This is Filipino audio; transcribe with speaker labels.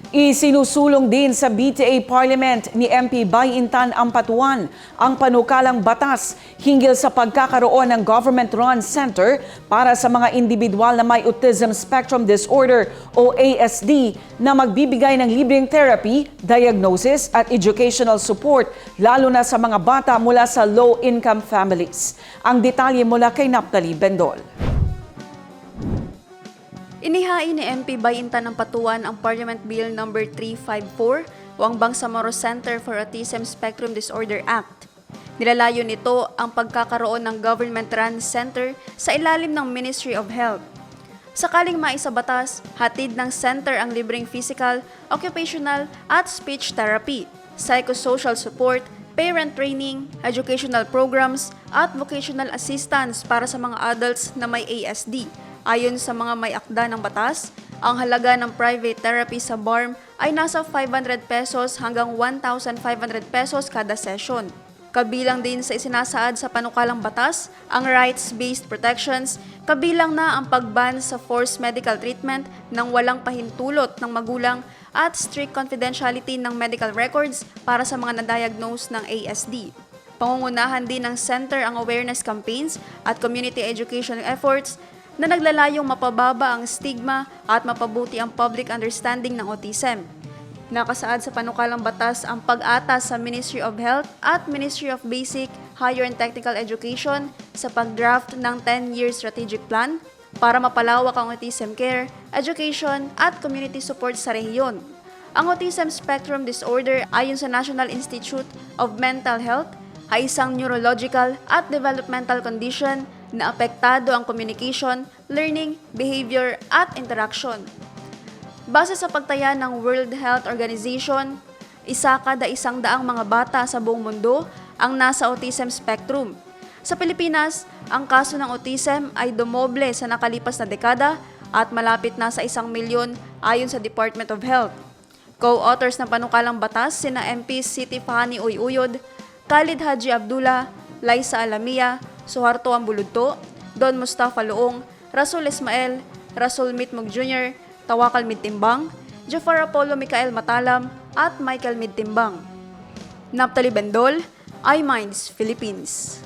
Speaker 1: Isinusulong din sa BTA Parliament ni MP Bay Intan Ampatuan ang panukalang batas hinggil sa pagkakaroon ng government-run center para sa mga individual na may Autism Spectrum Disorder o ASD na magbibigay ng libreng therapy, diagnosis at educational support lalo na sa mga bata mula sa low-income families. Ang detalye mula kay Naphtali Bendol.
Speaker 2: Inihain ni MP Bay Intan Ampatuan ang Parliament Bill No. 354 o ang Bangsamoro Center for Autism Spectrum Disorder Act. Nilalayo nito ang pagkakaroon ng government-run center sa ilalim ng Ministry of Health. Sakaling maisabatas, hatid ng center ang libreng physical, occupational at speech therapy, psychosocial support, parent training, educational programs at vocational assistance para sa mga adults na may ASD. Ayon sa mga may akda ng batas, ang halaga ng private therapy sa BARM ay nasa 500 pesos hanggang 1,500 pesos kada session. Kabilang din sa isinasaad sa panukalang batas ang rights-based protections, kabilang na ang pagban sa forced medical treatment ng walang pahintulot ng magulang at strict confidentiality ng medical records para sa mga na-diagnose ng ASD. Pangungunahan din ng center ang awareness campaigns at community education efforts na naglalayong mapababa ang stigma at mapabuti ang public understanding ng autism. Nakasaad sa panukalang batas ang pag-atas sa Ministry of Health at Ministry of Basic, Higher and Technical Education sa pag-draft ng 10-year strategic plan para mapalawak ang autism care, education at community support sa rehiyon. Ang Autism Spectrum Disorder ayon sa National Institute of Mental Health ay isang neurological at developmental condition na apektado ang communication, learning, behavior at interaction. Base sa pagtaya ng World Health Organization, isa kada 100 mga bata sa buong mundo ang nasa autism spectrum. Sa Pilipinas, ang kaso ng autism ay dumoble sa nakalipas na dekada at malapit na sa 1 milyon ayon sa Department of Health. Co-authors ng panukalang batas sina MP Siti Fahani Uyuyod, Khalid Haji Abdullah, Liza Alamia, Suharto Ambuludto, Don Mustafa Luong, Rasul Ismael, Rasul Mitmug Jr., Tawakal Midtimbang, Jafar Apollo Mikael Matalam, at Michael Midtimbang. Naphtali Bendol, iMinds Philippines.